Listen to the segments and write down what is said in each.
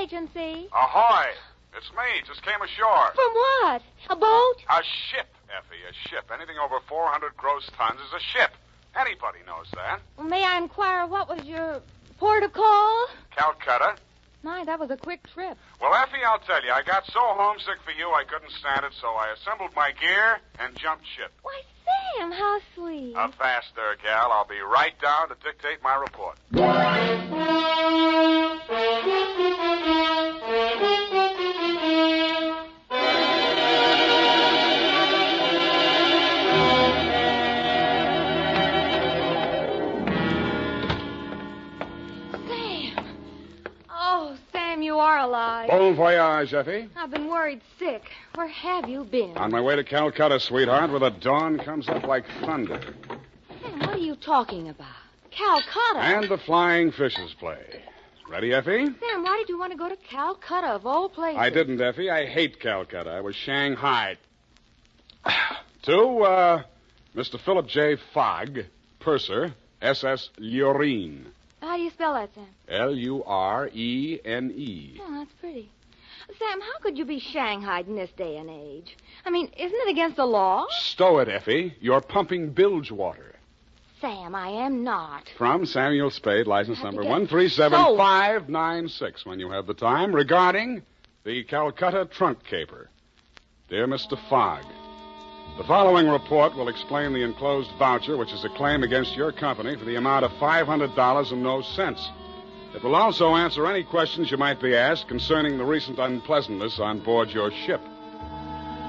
agency. Ahoy! It's me. Just came ashore. From what? A boat? A ship, Effie, a ship. Anything over 400 gross tons is a ship. Anybody knows that. Well, may I inquire what was your port of call? Calcutta. My, that was a quick trip. Well, Effie, I'll tell you, I got so homesick for you I couldn't stand it, so I assembled my gear and jumped ship. Why, Sam, how sweet. A faster, gal. I'll be right down to dictate my report. You are alive. Bon voyage, Effie. I've been worried sick. Where have you been? On my way to Calcutta, sweetheart, where the dawn comes up like thunder. Sam, what are you talking about? Calcutta? And the flying fishes play. Ready, Effie? Sam, why did you want to go to Calcutta, of all places? I didn't, Effie. I hate Calcutta. I was shanghaied. To, Mr. Philip J. Fogg, purser, SS Lurene. How do you spell that, Sam? Lurene. Oh, that's pretty. Sam, how could you be shanghaied in this day and age? I mean, isn't it against the law? Stow it, Effie. You're pumping bilge water. Sam, I am not. From Samuel Spade, license number get 137596, when you have the time, regarding the Calcutta trunk caper. Dear Mr. Fogg, the following report will explain the enclosed voucher, which is a claim against your company for the amount of $500 and no cents. It will also answer any questions you might be asked concerning the recent unpleasantness on board your ship.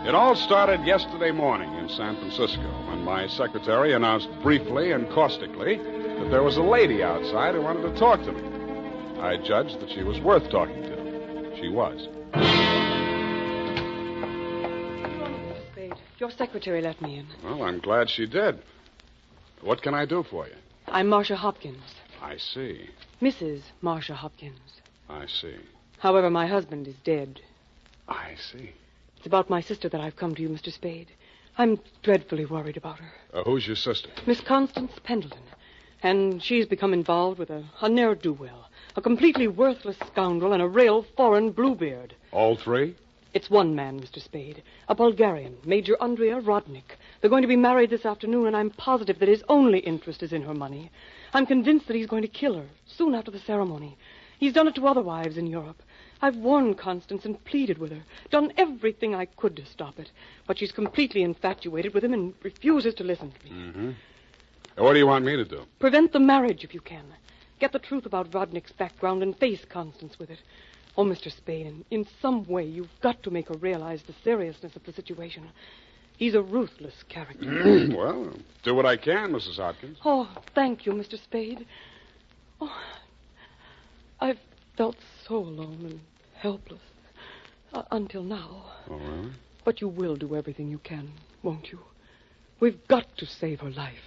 It all started yesterday morning in San Francisco when my secretary announced briefly and caustically that there was a lady outside who wanted to talk to me. I judged that she was worth talking to. She was. Your secretary let me in. Well, I'm glad she did. What can I do for you? I'm Marcia Hopkins. I see. Mrs. Marcia Hopkins. I see. However, my husband is dead. I see. It's about my sister that I've come to you, Mr. Spade. I'm dreadfully worried about her. Who's your sister? Miss Constance Pendleton. And she's become involved with a ne'er-do-well, a completely worthless scoundrel, and a real foreign bluebeard. All three? It's one man, Mr. Spade. A Bulgarian, Major Andrea Rodnik. They're going to be married this afternoon, and I'm positive that his only interest is in her money. I'm convinced that he's going to kill her soon after the ceremony. He's done it to other wives in Europe. I've warned Constance and pleaded with her, done everything I could to stop it. But she's completely infatuated with him and refuses to listen to me. Mm-hmm. What do you want me to do? Prevent the marriage if you can. Get the truth about Rodnik's background and face Constance with it. Oh, Mr. Spade, in some way you've got to make her realize the seriousness of the situation. He's a ruthless character. Well, do what I can, Mrs. Hopkins. Oh, thank you, Mr. Spade. Oh, I've felt so alone and helpless until now. Oh, really? But you will do everything you can, won't you? We've got to save her life.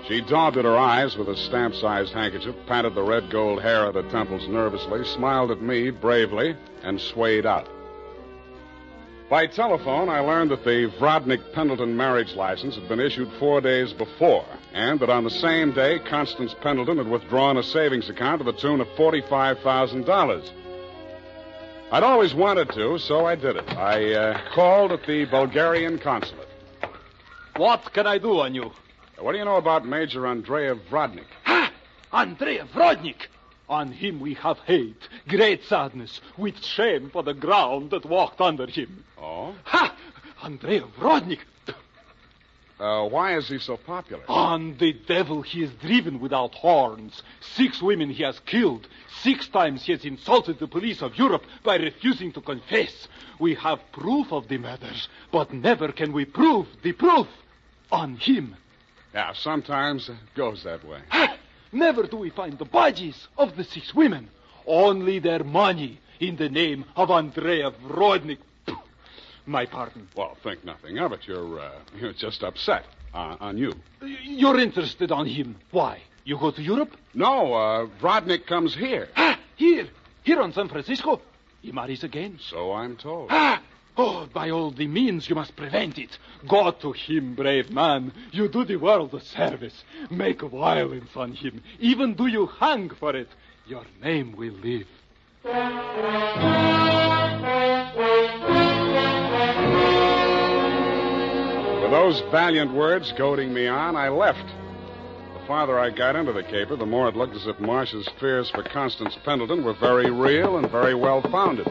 She daubed at her eyes with a stamp-sized handkerchief, patted the red gold hair at her temples nervously, smiled at me bravely, and swayed out. By telephone, I learned that the Vrodnik-Pendleton marriage license had been issued 4 days before, and that on the same day, Constance Pendleton had withdrawn a savings account to the tune of $45,000. I'd always wanted to, so I did it. I called at the Bulgarian consulate. What can I do on you? What do you know about Major Andrea Vrodnik? Ha! Andrea Vrodnik! On him we have hate, great sadness, with shame for the ground that walked under him. Oh? Ha! Andrea Vrodnik! Why is he so popular? On the devil he is driven without horns. 6 women he has killed. 6 times he has insulted the police of Europe by refusing to confess. We have proof of the murders, but never can we prove the proof on him. Yeah, sometimes it goes that way. Ha! Never do we find the bodies of the 6 women. Only their money in the name of Andrea Vrodnik. My pardon. Well, think nothing of it. You're just upset on you. You're interested on him. Why? You go to Europe? No, Vrodnik comes here. Ah, here on San Francisco. He marries again. So I'm told. Ah, Oh, by all the means, you must prevent it. Go to him, brave man. You do the world a service. Make violence on him. Even do you hang for it. Your name will live. With those valiant words goading me on, I left. The farther I got into the caper, the more it looked as if Marcia's fears for Constance Pendleton were very real and very well-founded.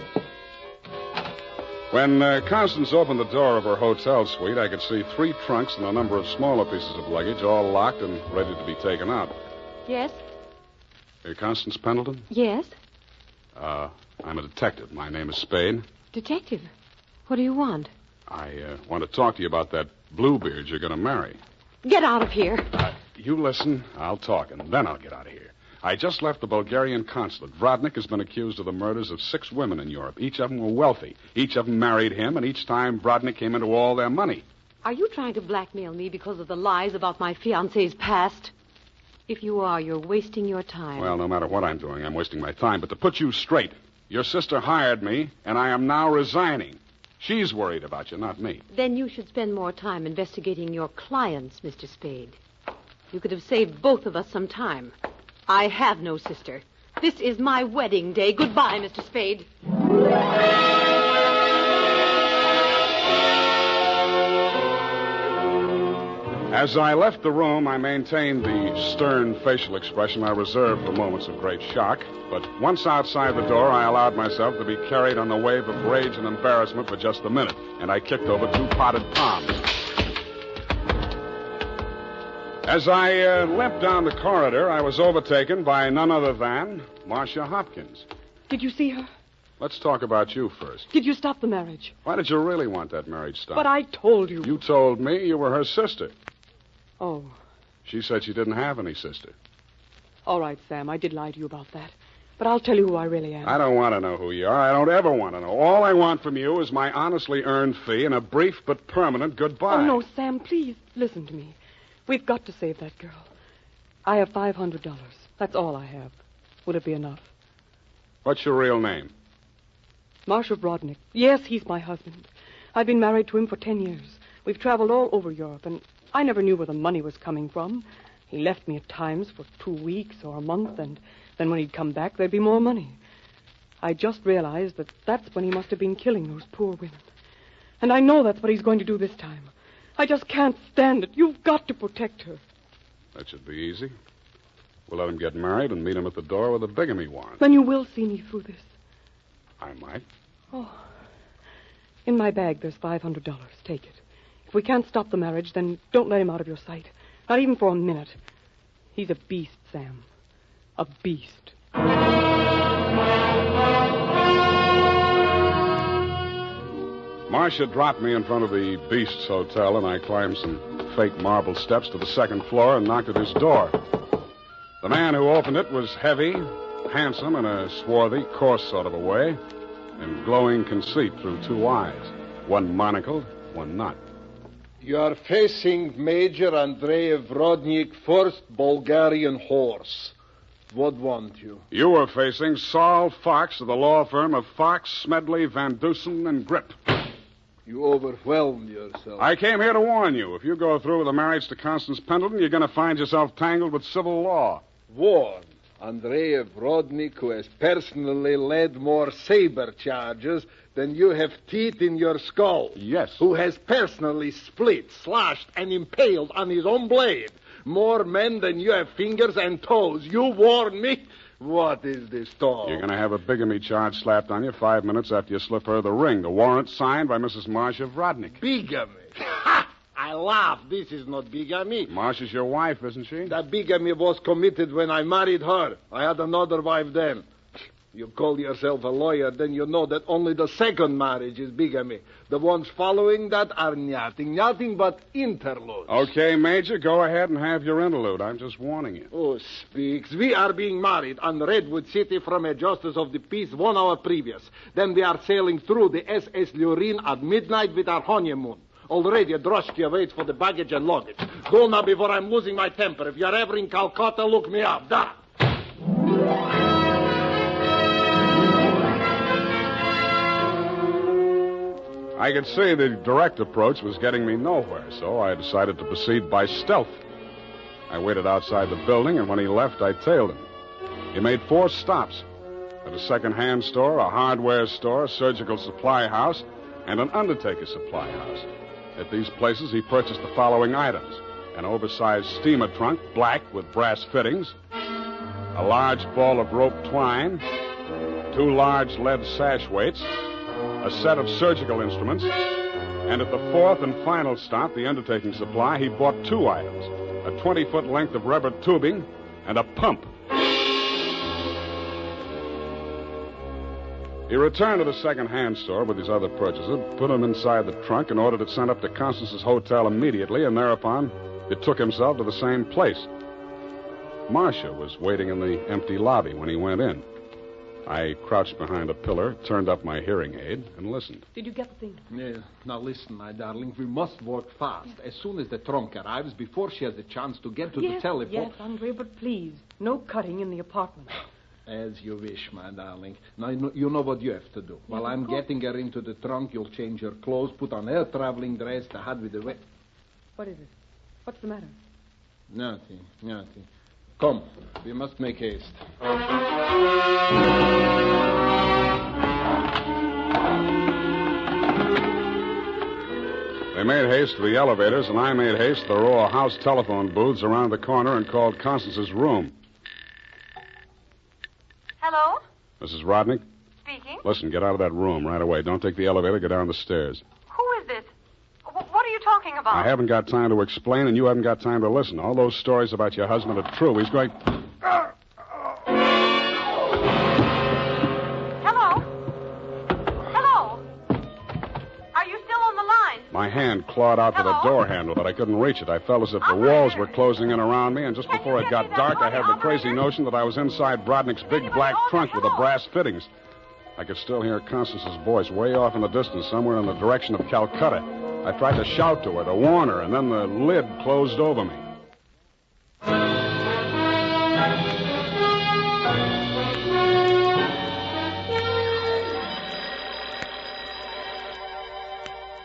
When Constance opened the door of her hotel suite, I could see 3 trunks and a number of smaller pieces of luggage, all locked and ready to be taken out. Yes? You're Constance Pendleton? Yes? I'm a detective. My name is Spade. Detective? What do you want? I want to talk to you about that Bluebeard you're going to marry. Get out of here. You listen, I'll talk, and then I'll get out of here. I just left the Bulgarian consulate. Vrodnik has been accused of the murders of 6 women in Europe. Each of them were wealthy. Each of them married him, and each time Vrodnik came into all their money. Are you trying to blackmail me because of the lies about my fiancé's past? If you are, you're wasting your time. Well, no matter what I'm doing, I'm wasting my time. But to put you straight, your sister hired me, and I am now resigning. She's worried about you, not me. Then you should spend more time investigating your clients, Mr. Spade. You could have saved both of us some time. I have no sister. This is my wedding day. Goodbye, Mr. Spade. As I left the room, I maintained the stern facial expression I reserved for moments of great shock. But once outside the door, I allowed myself to be carried on the wave of rage and embarrassment for just a minute, and I kicked over 2 potted palms. As I limped down the corridor, I was overtaken by none other than Marcia Hopkins. Did you see her? Let's talk about you first. Did you stop the marriage? Why did you really want that marriage stopped? But I told you. You told me you were her sister. Oh. She said she didn't have any sister. All right, Sam, I did lie to you about that. But I'll tell you who I really am. I don't want to know who you are. I don't ever want to know. All I want from you is my honestly earned fee and a brief but permanent goodbye. Oh, no, Sam, please listen to me. We've got to save that girl. I have $500. That's all I have. Would it be enough? What's your real name? Marcia Vrodnik. Yes, he's my husband. I've been married to him for 10 years. We've traveled all over Europe, and I never knew where the money was coming from. He left me at times for 2 weeks or a month, and then when he'd come back, there'd be more money. I just realized that that's when he must have been killing those poor women. And I know that's what he's going to do this time. I just can't stand it. You've got to protect her. That should be easy. We'll let him get married and meet him at the door with a bigamy warrant. Then you will see me through this. I might. Oh. In my bag, there's $500. Take it. If we can't stop the marriage, then don't let him out of your sight. Not even for a minute. He's a beast, Sam. A beast. Marcia dropped me in front of the Beast's Hotel, and I climbed some fake marble steps to the 2nd floor and knocked at his door. The man who opened it was heavy, handsome in a swarthy, coarse sort of a way, and glowing conceit through 2 eyes. One monocled, one not. You are facing Major Andrei Vrodnik, 1st Bulgarian Horse. What want you? You are facing Saul Fox of the law firm of Fox, Smedley, Van Dusen, and Grip. You overwhelmed yourself. I came here to warn you. If you go through with the marriage to Constance Pendleton, you're going to find yourself tangled with civil law. Warn Andrei Vrodnik, who has personally led more saber charges than you have teeth in your skull. Yes. Who has personally split, slashed, and impaled on his own blade more men than you have fingers and toes. You warn me? What is this talk? You're going to have a bigamy charge slapped on you 5 minutes after you slip her the ring. The warrant signed by Mrs. Marcia Vrodnik. Bigamy? Ha! I laugh. This is not bigamy. Marcia's your wife, isn't she? That bigamy was committed when I married her. I had another wife then. You call yourself a lawyer, then you know that only the 2nd marriage is bigamy. The ones following that are nothing but interludes. Okay, Major, go ahead and have your interlude. I'm just warning you. Oh, speaks. We are being married on Redwood City from a justice of the peace 1 hour previous. Then we are sailing through the SS Lurene at midnight with our honeymoon. Already a droshky waits for the baggage and luggage. Go now before I'm losing my temper. If you're ever in Calcutta, look me up. Da! I could see the direct approach was getting me nowhere, so I decided to proceed by stealth. I waited outside the building, and when he left, I tailed him. He made 4 stops. At a second-hand store, a hardware store, a surgical supply house, and an undertaker supply house. At these places, he purchased the following items: an oversized steamer trunk, black with brass fittings, a large ball of rope twine, 2 large lead sash weights, a set of surgical instruments, and at the 4th and final stop, the undertaking supply, he bought 2 items: a 20-foot length of rubber tubing and a pump. He returned to the second-hand store with his other purchases, put them inside the trunk, and ordered it sent up to Constance's hotel immediately, and thereupon it took himself to the same place. Marcia was waiting in the empty lobby when he went in. I crouched behind a pillar, turned up my hearing aid, and listened. Did you get the thing? Yeah. Now listen, my darling. We must work fast. As soon as the trunk arrives, before she has a chance to get to the telephone... Yes, Andre, but please, no cutting in the apartment. As you wish, my darling. Now, you know what you have to do. While I'm getting her into the trunk, you'll change her clothes, put on her traveling dress, the hat with the... What is it? What's the matter? Nothing. Come, we must make haste. They made haste to the elevators, and I made haste to the row of house telephone booths around the corner and called Constance's room. Hello? Mrs. Rodnick? Speaking. Listen, get out of that room right away. Don't take the elevator. Go down the stairs. Who is this? What are you talking about? I haven't got time to explain, and you haven't got time to listen. All those stories about your husband are true. He's going... Hello? Are you still on the line? My hand clawed out to the door handle, but I couldn't reach it. I felt as if the walls were closing in around me, and just before it got dark, I had the crazy notion that I was inside Brodnick's big black trunk with the brass fittings. I could still hear Constance's voice way off in the distance, somewhere in the direction of Calcutta. I tried to shout to her, to warn her, and then the lid closed over me.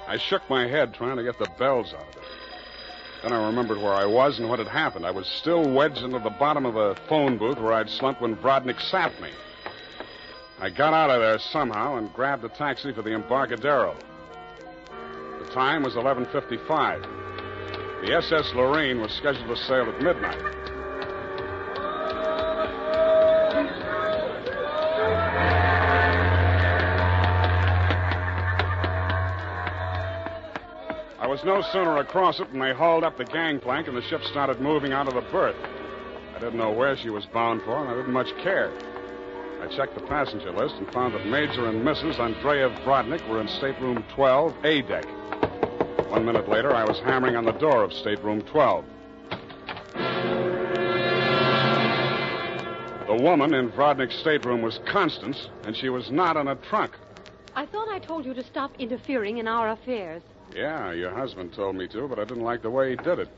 I shook my head trying to get the bells out of it. Then I remembered where I was and what had happened. I was still wedged into the bottom of a phone booth where I'd slumped when Brodnick sapped me. I got out of there somehow and grabbed a taxi for the Embarcadero. The time was 11:55. The SS Lurene was scheduled to sail at midnight. I was no sooner across it than they hauled up the gangplank and the ship started moving out of the berth. I didn't know where she was bound for, and I didn't much care. I checked the passenger list and found that Major and Mrs. Andreev Brodnick were in stateroom 12, A deck. 1 minute later, I was hammering on the door of stateroom 12. The woman in Brodnick's stateroom was Constance, and she was not in a trunk. I thought I told you to stop interfering in our affairs. Yeah, your husband told me to, but I didn't like the way he did it.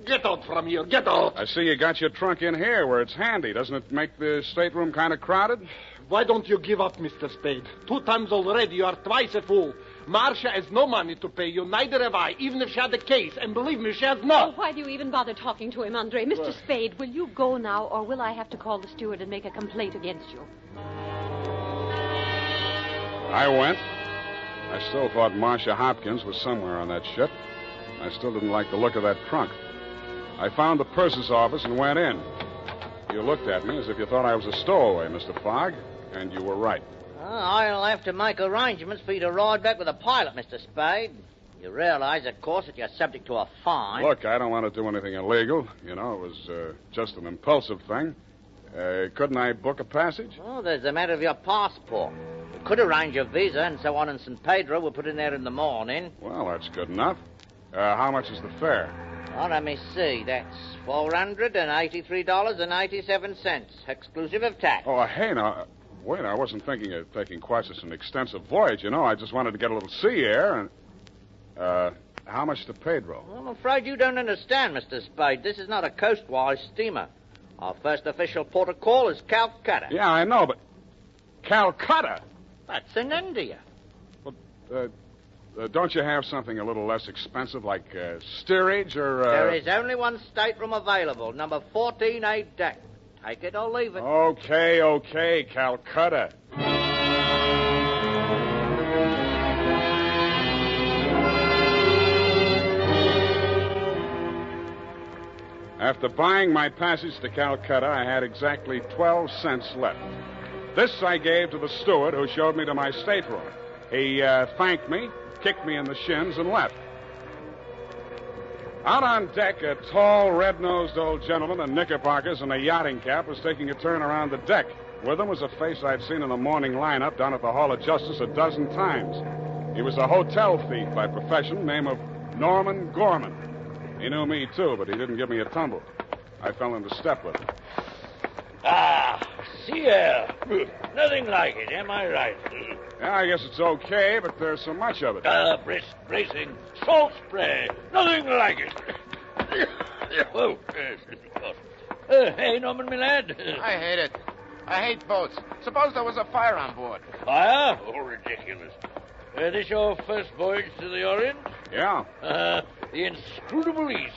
Get out from here. Get out. I see you got your trunk in here where it's handy. Doesn't it make the stateroom kind of crowded? Why don't you give up, Mr. Spade? 2 times already, you are twice a fool. Marcia has no money to pay you, neither have I, even if she had the case. And believe me, she has not. Oh, why do you even bother talking to him, Andre? Mr. Spade, will you go now, or will I have to call the steward and make a complaint against you? I went. I still thought Marcia Hopkins was somewhere on that ship. I still didn't like the look of that trunk. I found the purser's office and went in. You looked at me as if you thought I was a stowaway, Mr. Fogg, and you were right. I'll have to make arrangements for you to ride back with a pilot, Mr. Spade. You realize, of course, that you're subject to a fine. Look, I don't want to do anything illegal. You know, it was just an impulsive thing. Couldn't I book a passage? Oh, there's the matter of your passport. We could arrange your visa and so on in St. Pedro. We'll put in there in the morning. Well, that's good enough. How much is the fare? Oh, let me see. That's $483.87, exclusive of tax. Oh, hey, now, wait, I wasn't thinking of taking quite such an extensive voyage, you know. I just wanted to get a little sea air and... how much to Pedro? I'm afraid you don't understand, Mr. Spade. This is not a coastwise steamer. Our first official port of call is Calcutta. Yeah, I know, but... Calcutta? That's in India. But, don't you have something a little less expensive, like steerage or... There is only one stateroom available, number 14A deck. Take it or leave it. Okay, Calcutta. After buying my passage to Calcutta, I had exactly 12 cents left. This I gave to the steward who showed me to my stateroom. He thanked me, kicked me in the shins, and left. Out on deck, a tall, red-nosed old gentleman in knickerbockers and a yachting cap was taking a turn around the deck. With him was a face I'd seen in the morning lineup down at the Hall of Justice a dozen times. He was a hotel thief by profession, name of Norman Gorman. He knew me, too, but he didn't give me a tumble. I fell into step with him. Ah, sea air. Nothing like it, am I right? Yeah, I guess it's okay, but there's so much of it. Bracing, salt spray. Nothing like it. Oh, yes, of course. Hey, Norman, my lad. I hate it. I hate boats. Suppose there was a fire on board. Fire? Oh, ridiculous. This your first voyage to the Orient? Yeah. The inscrutable East.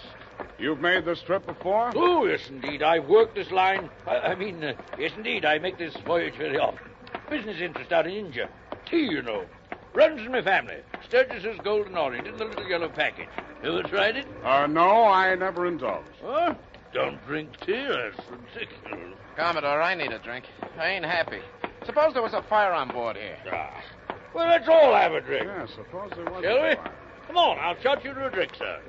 You've made this trip before? Oh, yes, indeed. I've worked this line. Yes, indeed. I make this voyage very often. Business interest out in India. Tea, you know. Runs in my family. Sturgis's Golden Orient in the little yellow package. Ever tried it? No, I never indulged. Huh? Don't drink tea. That's ridiculous. Commodore, I need a drink. I ain't happy. Suppose there was a fire on board here. Well, let's all have a drink. Yeah, suppose there was Shall a we? fire. Come on, I'll shot you to a drink, sir.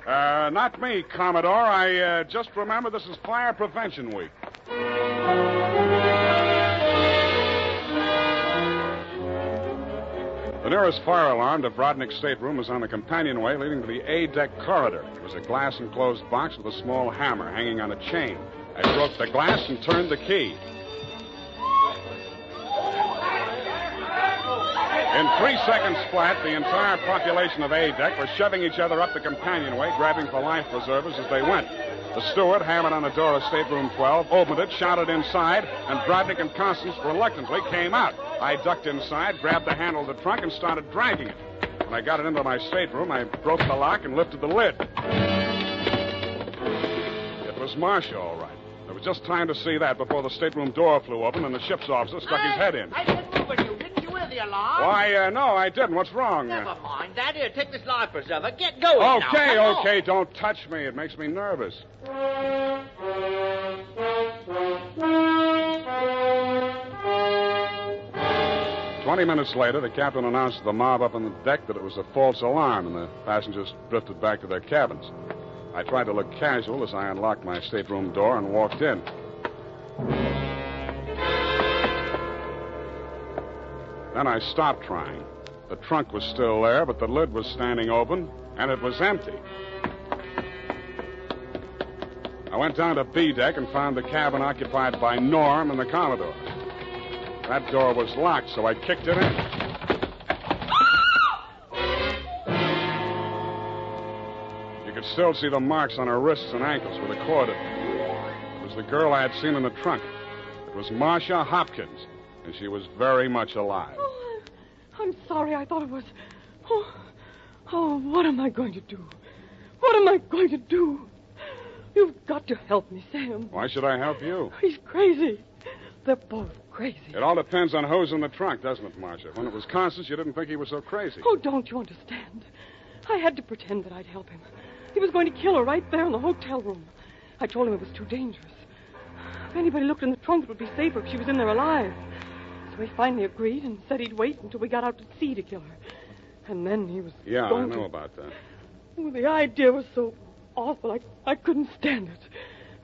Not me, Commodore. I just remember this is Fire Prevention Week. The nearest fire alarm to Brodnick's stateroom was on the companionway leading to the A-deck corridor. It was a glass-enclosed box with a small hammer hanging on a chain. I broke the glass and turned the key. In 3 seconds flat, the entire population of A-deck were shoving each other up the companionway, grabbing for life preservers as they went. The steward hammered on the door of stateroom 12, opened it, shouted inside, and Brodnick and Constance reluctantly came out. I ducked inside, grabbed the handle of the trunk, and started dragging it. When I got it into my stateroom, I broke the lock and lifted the lid. It was Marcia, all right. There was just time to see that before the stateroom door flew open and the ship's officer stuck his head in. I didn't move with you. Didn't you hear the alarm? Why, no, I didn't. What's wrong? Never mind that. Here, take this life preserver. Get going now. Okay, don't touch me. It makes me nervous. 20 minutes later, the captain announced to the mob up on the deck that it was a false alarm, and the passengers drifted back to their cabins. I tried to look casual as I unlocked my stateroom door and walked in. Then I stopped trying. The trunk was still there, but the lid was standing open, and it was empty. I went down to B deck and found the cabin occupied by Norm and the Commodore. That door was locked, so I kicked it in. You could still see the marks on her wrists and ankles where the cord had been. It was the girl I had seen in the trunk. It was Marcia Hopkins, and she was very much alive. Oh, I'm sorry. I thought it was... Oh, what am I going to do? What am I going to do? You've got to help me, Sam. Why should I help you? He's crazy. They're both crazy. It all depends on who's in the trunk, doesn't it, Marcia? When it was Constance, you didn't think he was so crazy. Oh, don't you understand? I had to pretend that I'd help him. He was going to kill her right there in the hotel room. I told him it was too dangerous. If anybody looked in the trunk, it would be safer if she was in there alive. So he finally agreed and said he'd wait until we got out to sea to kill her. And then he was I know about that. Oh, the idea was so awful, I couldn't stand it.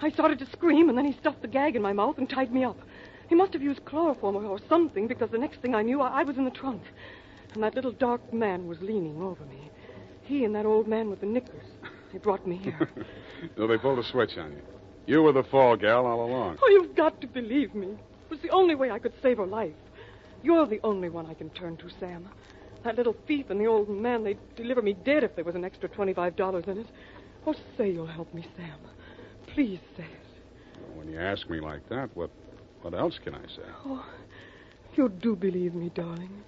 I started to scream, and then he stuffed the gag in my mouth and tied me up. He must have used chloroform or something, because the next thing I knew, I was in the trunk. And that little dark man was leaning over me. He and that old man with the knickers. They brought me here. So they pulled a switch on you. You were the fall gal all along. Oh, you've got to believe me. It was the only way I could save her life. You're the only one I can turn to, Sam. That little thief and the old man, they'd deliver me dead if there was an extra $25 in it. Oh, say you'll help me, Sam. Please say it. Well, when you ask me like that, what else can I say? Oh, you do believe me, darling.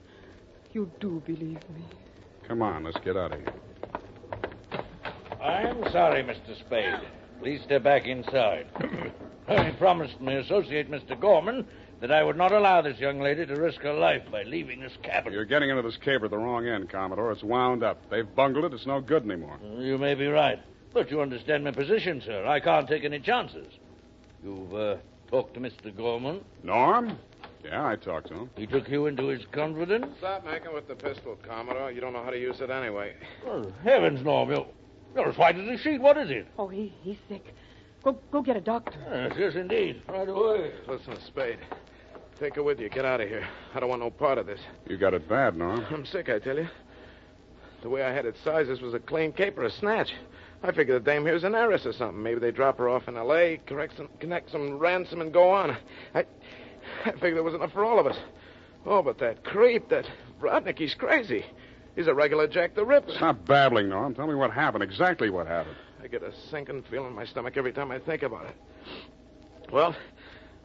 You do believe me. Come on, let's get out of here. I'm sorry, Mr. Spade. Please step back inside. I promised my associate, Mr. Gorman, that I would not allow this young lady to risk her life by leaving this cabin. You're getting into this caper at the wrong end, Commodore. It's wound up. They've bungled it. It's no good anymore. You may be right. But you understand my position, sir. I can't take any chances. You've talked to Mr. Gorman? Norm? Yeah, I talked to him. He took you into his confidence? Stop making with the pistol, Commodore. You don't know how to use it anyway. Oh, heavens, Norm. You're as white as a sheet. What is it? Oh, he's sick. Go get a doctor. Yes, indeed. Right away. Listen, Spade. Take her with you. Get out of here. I don't want no part of this. You got it bad, Norm. I'm sick, I tell you. The way I had it sized, this was a clean caper, a snatch. I figure the dame here's an heiress or something. Maybe they drop her off in L.A., connect some ransom, and go on. I figured there was enough for all of us. Oh, but that creep, that Rodnick, he's crazy. He's a regular Jack the Ripper. Stop babbling, Norm. Tell me what happened, exactly what happened. I get a sinking feeling in my stomach every time I think about it. Well,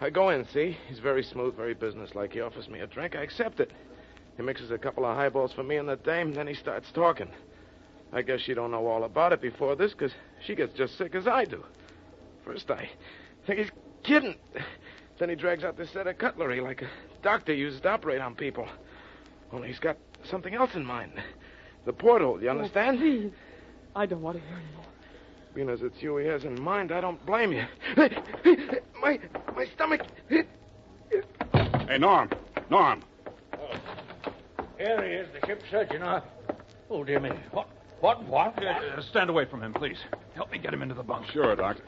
I go in, see? He's very smooth, very businesslike. He offers me a drink. I accept it. He mixes a couple of highballs for me and the dame, then he starts talking. I guess she don't know all about it before this, because she gets just sick as I do. First, I think he's kidding. Then he drags out this set of cutlery like a doctor uses to operate on people. Only he's got something else in mind. The porthole, you understand? Oh, please. I don't want to hear anymore. Being as it's you he has in mind, I don't blame you. My stomach. Hey, Norm. Norm. Here he is, the ship's surgeon. Oh, dear me. What? Stand away from him, please. Help me get him into the bunk. Sure, Doctor.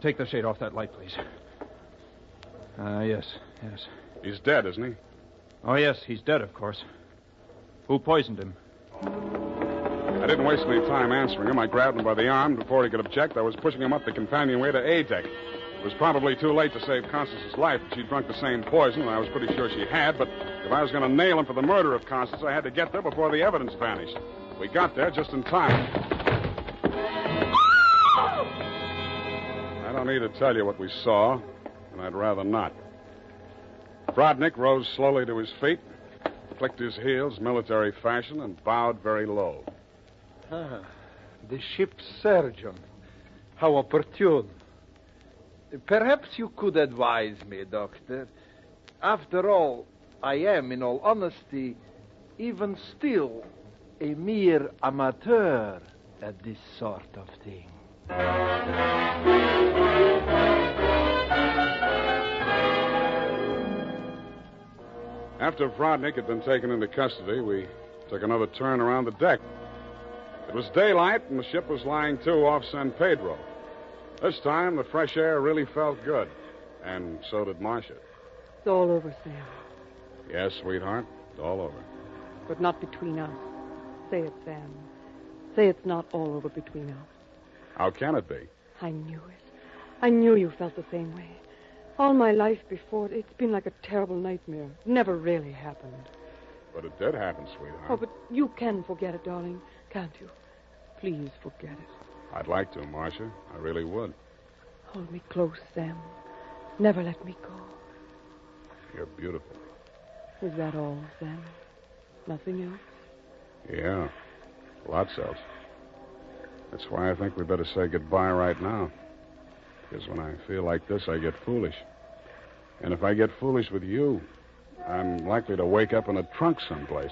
Take the shade off that light, please. Yes. He's dead, isn't he? Oh, yes, he's dead, of course. Who poisoned him? I didn't waste any time answering him. I grabbed him by the arm. Before he could object, I was pushing him up the companionway to A deck. It was probably too late to save Constance's life. She'd drunk the same poison, and I was pretty sure she had, but if I was going to nail him for the murder of Constance, I had to get there before the evidence vanished. We got there just in time. I don't need to tell you what we saw, and I'd rather not. Rodnick rose slowly to his feet, clicked his heels military fashion, and bowed very low. The ship's surgeon. How opportune. Perhaps you could advise me, Doctor. After all, I am, in all honesty, even still, a mere amateur at this sort of thing. After Rodnick had been taken into custody, we took another turn around the deck. It was daylight, and the ship was lying to off San Pedro. This time, the fresh air really felt good, and so did Marcia. It's all over, Sam. Yes, sweetheart, it's all over. But not between us. Say it, Sam. Say it's not all over between us. How can it be? I knew it. I knew you felt the same way. All my life before, it's been like a terrible nightmare. It never really happened. But it did happen, sweetheart. Oh, but you can forget it, darling, can't you? Please forget it. I'd like to, Marcia. I really would. Hold me close, Sam. Never let me go. You're beautiful. Is that all, Sam? Nothing else? Yeah, lots else. That's why I think we better say goodbye right now. Because when I feel like this, I get foolish. And if I get foolish with you, I'm likely to wake up in a trunk someplace.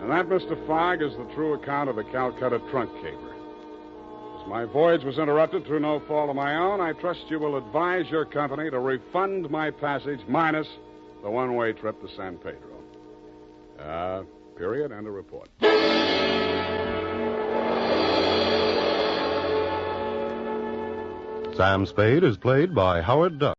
And that, Mr. Fogg, is the true account of the Calcutta trunk caper. As my voyage was interrupted through no fault of my own, I trust you will advise your company to refund my passage minus the one-way trip to San Pedro. Period, and a report. Sam Spade is played by Howard Duff.